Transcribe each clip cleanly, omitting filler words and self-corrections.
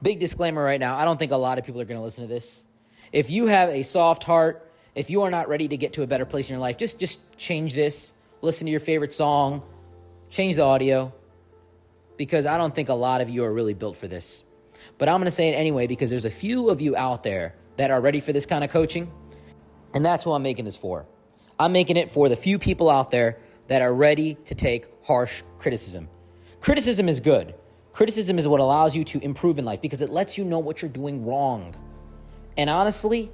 Big disclaimer right now. I don't think a lot of people are going to listen to this. If you have a soft heart, if you are not ready to get to a better place in your life, just change this. Listen to your favorite song. Change the audio. Because I don't think a lot of you are really built for this. But I'm going to say it anyway because there's a few of you out there that are ready for this kind of coaching. And that's who I'm making this for. I'm making it for the few people out there that are ready to take harsh criticism. Criticism is good. Criticism is what allows you to improve in life because it lets you know what you're doing wrong. And honestly,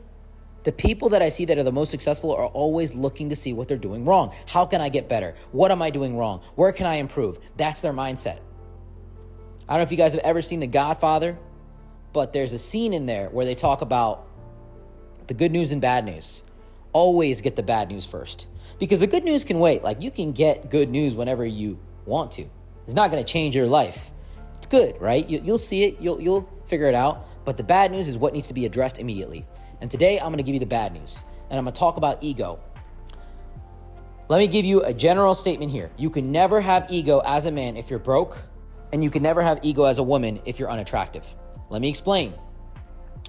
the people that I see that are the most successful are always looking to see what they're doing wrong. How can I get better? What am I doing wrong? Where can I improve? That's their mindset. I don't know if you guys have ever seen The Godfather, but there's a scene in there where they talk about the good news and bad news. Always get the bad news first because the good news can wait. Like you can get good news whenever you want to. It's not going to change your life. It's good, right? You'll see it. You'll figure it out. But the bad news is what needs to be addressed immediately. And today I'm going to give you the bad news. And I'm going to talk about ego. Let me give you a general statement here. You can never have ego as a man if you're broke. And you can never have ego as a woman if you're unattractive. Let me explain.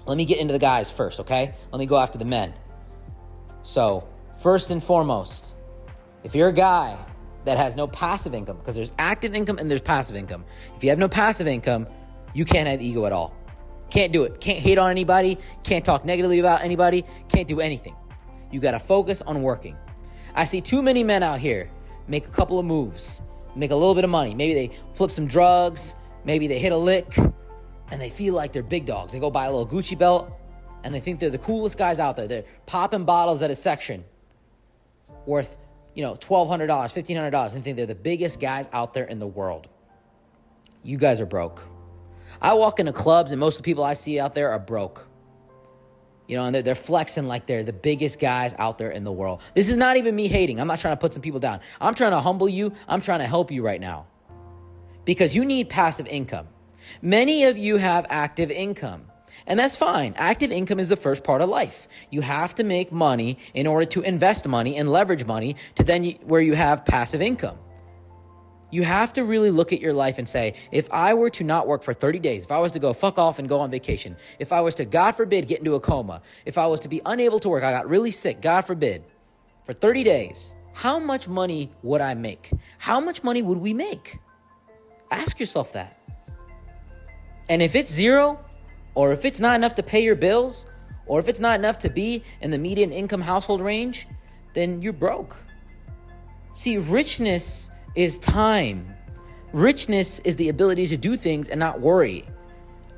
Let me get into the guys first, okay? Let me go after the men. So, first and foremost, if you're a guy that has no passive income, because there's active income and there's passive income. If you have no passive income, you can't have ego at all. Can't do it. Can't hate on anybody. Can't talk negatively about anybody. Can't do anything. You got to focus on working. I see too many men out here make a couple of moves, make a little bit of money. Maybe they flip some drugs. Maybe they hit a lick and they feel like they're big dogs. They go buy a little Gucci belt and they think they're the coolest guys out there. They're popping bottles at a section worth, $1,200, $1,500 and think they're the biggest guys out there in the world. You guys are broke. I walk into clubs and most of the people I see out there are broke. And they're flexing like they're the biggest guys out there in the world. This is not even me hating. I'm not trying to put some people down. I'm trying to humble you. I'm trying to help you right now. Because you need passive income. Many of you have active income. And that's fine. Active income is the first part of life. You have to make money in order to invest money and leverage money to then where you have passive income. You have to really look at your life and say, if I were to not work for 30 days, if I was to go fuck off and go on vacation, if I was to, God forbid, get into a coma, if I was to be unable to work, I got really sick, God forbid, for 30 days, how much money would I make? How much money would we make? Ask yourself that. And if it's zero, or if it's not enough to pay your bills, or if it's not enough to be in the median income household range, then you're broke. See, richness is time. Richness is the ability to do things and not worry.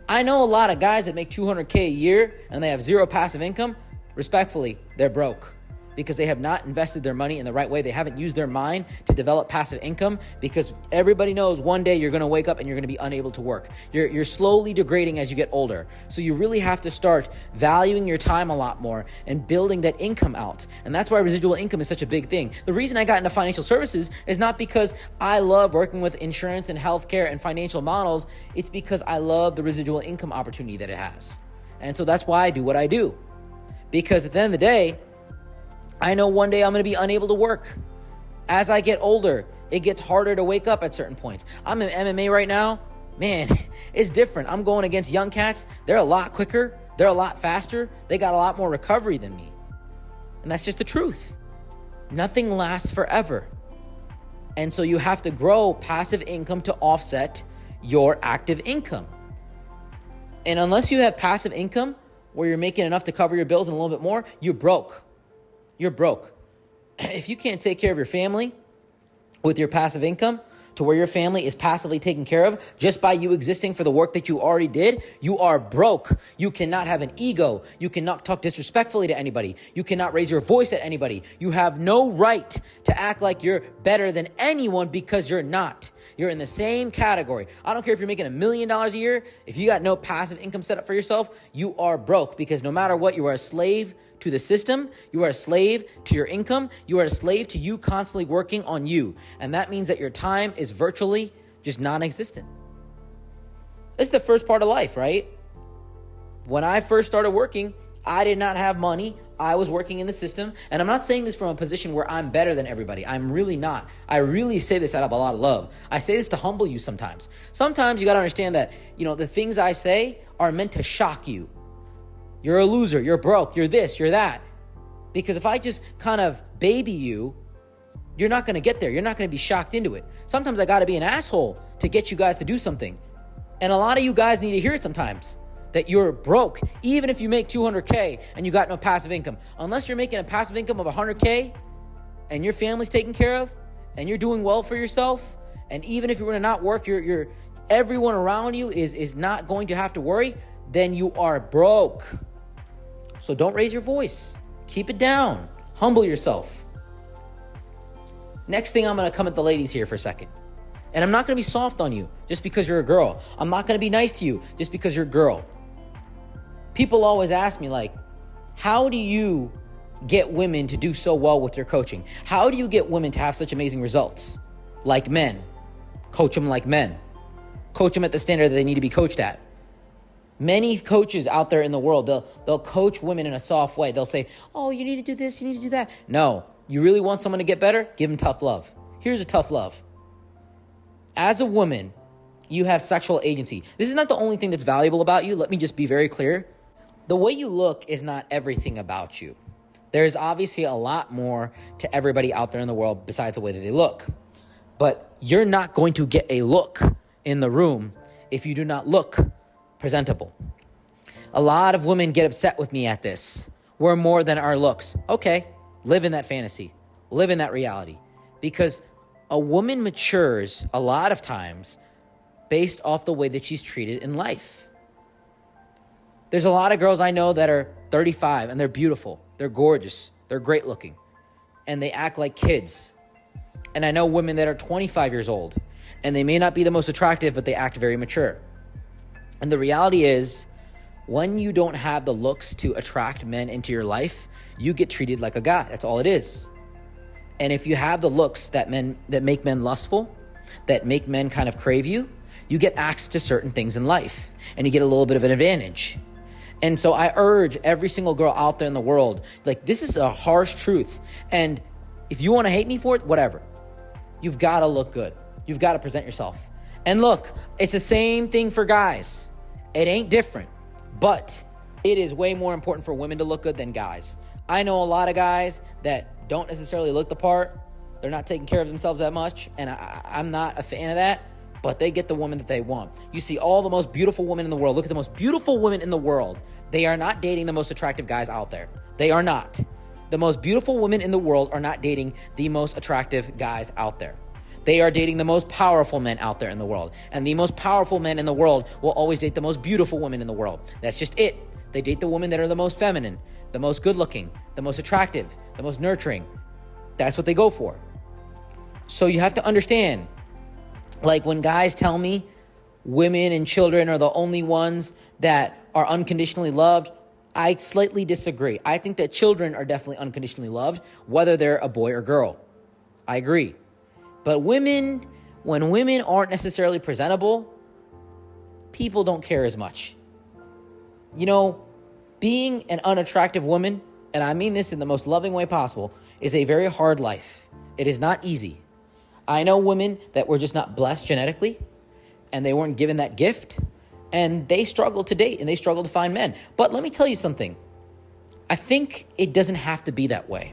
I know a lot of guys that make $200K a year and they have zero passive income. Respectfully, they're broke because they have not invested their money in the right way. They haven't used their mind to develop passive income because everybody knows one day you're going to wake up and you're going to be unable to work. You're slowly degrading as you get older. So you really have to start valuing your time a lot more and building that income out. And that's why residual income is such a big thing. The reason I got into financial services is not because I love working with insurance and healthcare and financial models. It's because I love the residual income opportunity that it has. And so that's why I do what I do. Because at the end of the day, I know one day I'm going to be unable to work. As I get older, it gets harder to wake up at certain points. I'm in MMA right now. Man, it's different. I'm going against young cats. They're a lot quicker. They're a lot faster. They got a lot more recovery than me. And that's just the truth. Nothing lasts forever. And so you have to grow passive income to offset your active income. And unless you have passive income where you're making enough to cover your bills and a little bit more, you're broke. You're broke. If you can't take care of your family with your passive income to where your family is passively taken care of just by you existing for the work that you already did, you are broke. You cannot have an ego. You cannot talk disrespectfully to anybody. You cannot raise your voice at anybody. You have no right to act like you're better than anyone because you're not. You're in the same category. I don't care if you're making $1 million a year. If you got no passive income set up for yourself, you are broke because no matter what, you are a slave to the system. You are a slave to your income. You are a slave to you constantly working on you. And that means that your time is virtually just non-existent. This is the first part of life, right? When I first started working, I did not have money. I was working in the system. And I'm not saying this from a position where I'm better than everybody. I'm really not. I really say this out of a lot of love. I say this to humble you sometimes. Sometimes you got to understand that, the things I say are meant to shock you. You're a loser, you're broke, you're this, you're that. Because if I just kind of baby you, you're not going to get there. You're not going to be shocked into it. Sometimes I got to be an asshole to get you guys to do something. And a lot of you guys need to hear it sometimes, that you're broke, even if you make $200K and you got no passive income. Unless you're making a passive income of $100K and your family's taken care of and you're doing well for yourself, and even if you're going to not work, you're everyone around you is not going to have to worry, then you are broke. So don't raise your voice. Keep it down. Humble yourself. Next thing, I'm going to come at the ladies here for a second. And I'm not going to be soft on you just because you're a girl. I'm not going to be nice to you just because you're a girl. People always ask me, like, how do you get women to do so well with your coaching? How do you get women to have such amazing results? Like men. Coach them like men. Coach them at the standard that they need to be coached at. Many coaches out there in the world, they'll coach women in a soft way. They'll say, oh, you need to do this, you need to do that. No, you really want someone to get better? Give them tough love. Here's a tough love. As a woman, you have sexual agency. This is not the only thing that's valuable about you. Let me just be very clear. The way you look is not everything about you. There's obviously a lot more to everybody out there in the world besides the way that they look. But you're not going to get a look in the room if you do not look presentable. A lot of women get upset with me at this. We're more than our looks. Okay, live in that fantasy. Live in that reality. Because a woman matures a lot of times based off the way that she's treated in life. There's a lot of girls I know that are 35 and they're beautiful. They're gorgeous. They're great looking. And they act like kids. And I know women that are 25 years old and they may not be the most attractive, but they act very mature. And the reality is, when you don't have the looks to attract men into your life, you get treated like a guy. That's all it is. And if you have the looks that make men lustful, that make men kind of crave you, you get access to certain things in life and you get a little bit of an advantage. And so I urge every single girl out there in the world, like, this is a harsh truth. And if you want to hate me for it, whatever. You've got to look good. You've got to present yourself. And look, it's the same thing for guys. It ain't different, but it is way more important for women to look good than guys. I know a lot of guys that don't necessarily look the part. They're not taking care of themselves that much, and I'm not a fan of that, but they get the woman that they want. You see all the most beautiful women in the world. Look at the most beautiful women in the world. They are not dating the most attractive guys out there. They are not. The most beautiful women in the world are not dating the most attractive guys out there. They are dating the most powerful men out there in the world. And the most powerful men in the world will always date the most beautiful women in the world. That's just it. They date the women that are the most feminine, the most good looking, the most attractive, the most nurturing. That's what they go for. So you have to understand, like, when guys tell me women and children are the only ones that are unconditionally loved, I slightly disagree. I think that children are definitely unconditionally loved, whether they're a boy or girl. I agree. But women, when women aren't necessarily presentable, people don't care as much. You know, being an unattractive woman, and I mean this in the most loving way possible, is a very hard life. It is not easy. I know women that were just not blessed genetically, and they weren't given that gift, and they struggle to date, and they struggle to find men. But let me tell you something. I think it doesn't have to be that way,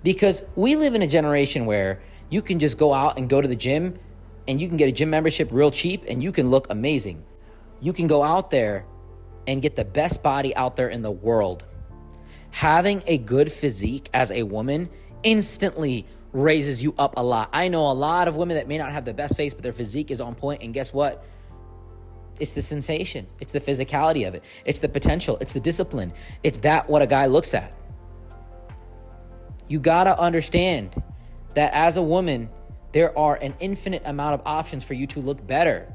because we live in a generation where you can just go out and go to the gym, and you can get a gym membership real cheap, and you can look amazing. You can go out there and get the best body out there in the world. Having a good physique as a woman instantly raises you up a lot. I know a lot of women that may not have the best face, but their physique is on point, and guess what? It's the sensation. It's the physicality of it. It's the potential. It's the discipline. It's that what a guy looks at. You gotta understand that as a woman, there are an infinite amount of options for you to look better.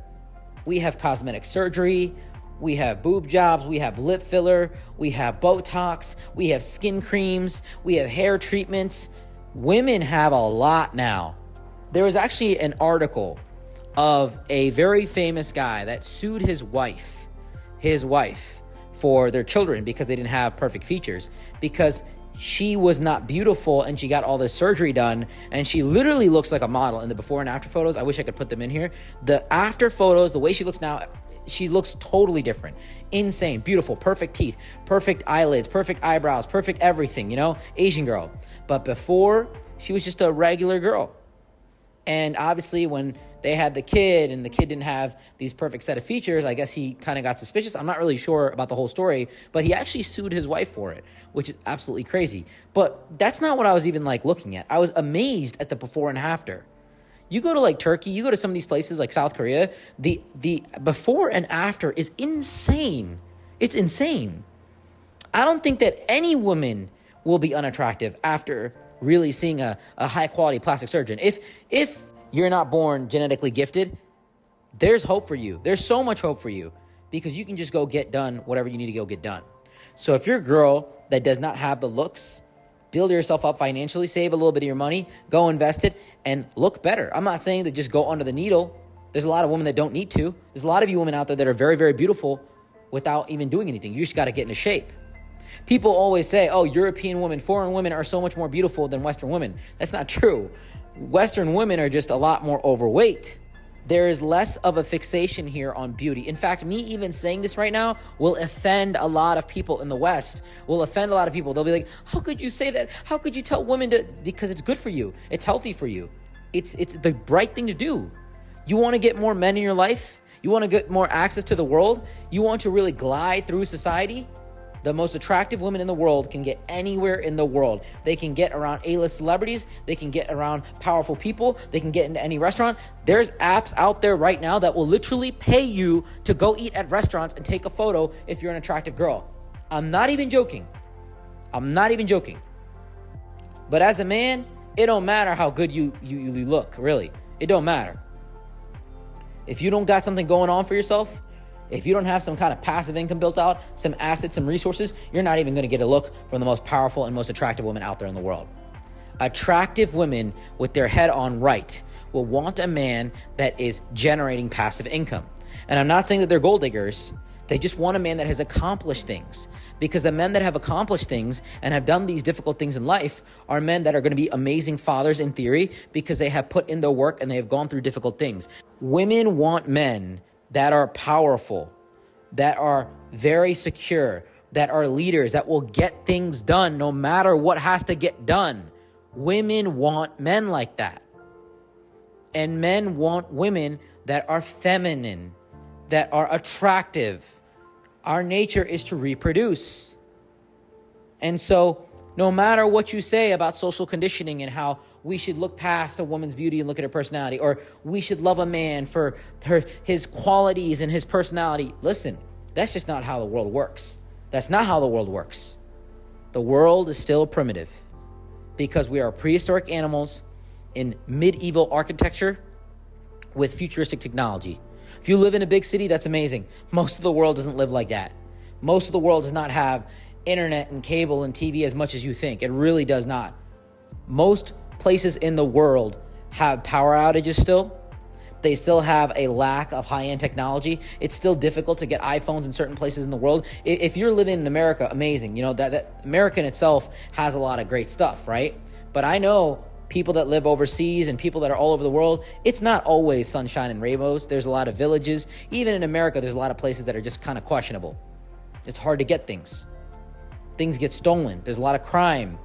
We have cosmetic surgery, we have boob jobs, we have lip filler, we have Botox, we have skin creams, we have hair treatments. Women have a lot now. There was actually an article of a very famous guy that sued his wife for their children because they didn't have perfect features, because she was not beautiful and she got all this surgery done, and she literally looks like a model in the before and after photos. I wish I could put them in here. The after photos, the way she looks now, she looks totally different. Insane, beautiful, perfect teeth, perfect eyelids, perfect eyebrows, perfect everything, Asian girl. But before, she was just a regular girl. And obviously when they had the kid and the kid didn't have these perfect set of features, I guess he kind of got suspicious. I'm not really sure about the whole story, but he actually sued his wife for it, which is absolutely crazy. But that's not what I was even looking at. I was amazed at the before and after. You go to Turkey, you go to some of these places like South Korea, the before and after is insane. It's insane. I don't think that any woman will be unattractive after really seeing a high quality plastic surgeon. If you're not born genetically gifted, there's hope for you. There's so much hope for you because you can just go get done whatever you need to go get done. So if you're a girl that does not have the looks, build yourself up financially, save a little bit of your money, go invest it, and look better. I'm not saying that just go under the needle. There's a lot of women that don't need to. There's a lot of you women out there that are very, very beautiful without even doing anything. You just got to get into shape. People always say, oh, European women, foreign women are so much more beautiful than Western women. That's not true. Western women are just a lot more overweight. There is less of a fixation here on beauty. In fact, me even saying this right now will offend a lot of people in the West, will offend a lot of people. They'll be like, how could you say that? How could you tell women to, because it's good for you. It's healthy for you. It's the right thing to do. You want to get more men in your life? You want to get more access to the world? You want to really glide through society? The most attractive women in the world can get anywhere in the world. They can get around A-list celebrities. They can get around powerful people. They can get into any restaurant. There's apps out there right now that will literally pay you to go eat at restaurants and take a photo if you're an attractive girl. I'm not even joking. But as a man, it don't matter how good you look, really. It don't matter. If you don't got something going on for yourself, if you don't have some kind of passive income built out, some assets, some resources, you're not even going to get a look from the most powerful and most attractive women out there in the world. Attractive women with their head on right will want a man that is generating passive income. And I'm not saying that they're gold diggers. They just want a man that has accomplished things, because the men that have accomplished things and have done these difficult things in life are men that are going to be amazing fathers in theory because they have put in the work and they have gone through difficult things. Women want men that are powerful, that are very secure, that are leaders, that will get things done no matter what has to get done. Women want men like that. And men want women that are feminine, that are attractive. Our nature is to reproduce. And so no matter what you say about social conditioning and how we should look past a woman's beauty and look at her personality, or we should love a man for his qualities and his personality. Listen, that's just not how the world works. That's not how the world works. The world is still primitive because we are prehistoric animals in medieval architecture with futuristic technology. If you live in a big city, that's amazing. Most of the world doesn't live like that. Most of the world does not have internet and cable and TV as much as you think. It really does not. Most places in the world have power outages still. They still have a lack of high-end technology. It's still difficult to get iPhones in certain places in the world. If you're living in America, amazing. That America in itself has a lot of great stuff, right? But I know people that live overseas and people that are all over the world, it's not always sunshine and rainbows. There's a lot of villages. Even in America, there's a lot of places that are just kind of questionable. It's hard to get things. Things get stolen. There's a lot of crime.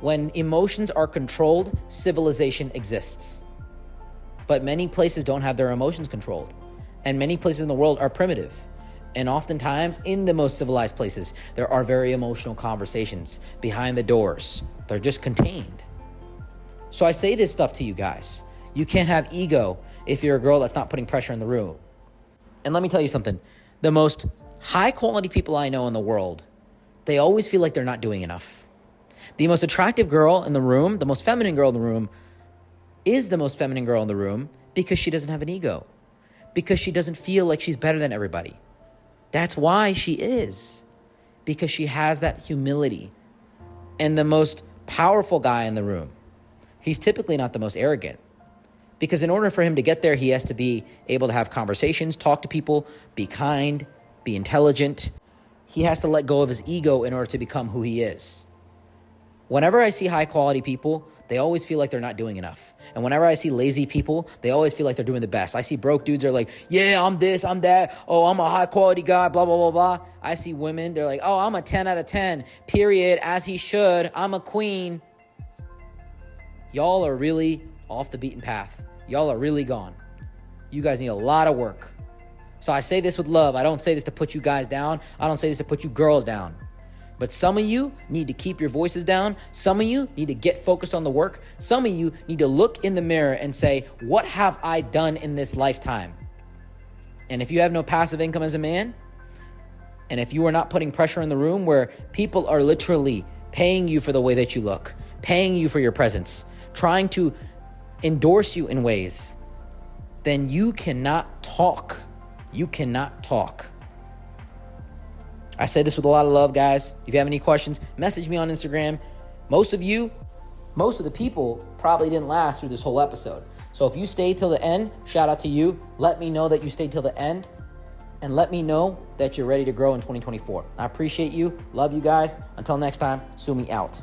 When emotions are controlled, civilization exists. But many places don't have their emotions controlled. And many places in the world are primitive. And oftentimes, in the most civilized places, there are very emotional conversations behind the doors. They're just contained. So I say this stuff to you guys. You can't have ego if you're a girl that's not putting pressure in the room. And let me tell you something. The most high-quality people I know in the world, they always feel like they're not doing enough. The most attractive girl in the room, the most feminine girl in the room, is the most feminine girl in the room because she doesn't have an ego, because she doesn't feel like she's better than everybody. That's why she is, because she has that humility. And the most powerful guy in the room, he's typically not the most arrogant, because in order for him to get there, he has to be able to have conversations, talk to people, be kind, be intelligent. He has to let go of his ego in order to become who he is. Whenever I see high quality people they always feel like they're not doing enough. And whenever I see lazy people, they always feel like they're doing the best. I see broke dudes are like, yeah, I'm this, I'm that. Oh, I'm a high quality guy, blah, blah, blah, blah. I see women, they're like, oh, I'm a 10 out of 10, period, as he should. I'm a queen. Y'all are really off the beaten path. Y'all are really gone. You guys need a lot of work. So I say this with love. I don't say this to put you guys down. I don't say this to put you girls down. But some of you need to keep your voices down. Some of you need to get focused on the work. Some of you need to look in the mirror and say, what have I done in this lifetime? And if you have no passive income as a man, and if you are not putting pressure in the room where people are literally paying you for the way that you look, paying you for your presence, trying to endorse you in ways, then you cannot talk. You cannot talk. I say this with a lot of love, guys. If you have any questions, message me on Instagram. Most of the people probably didn't last through this whole episode. So if you stayed till the end, shout out to you. Let me know that you stayed till the end. And let me know that you're ready to grow in 2024. I appreciate you. Love you guys. Until next time, Sumi out.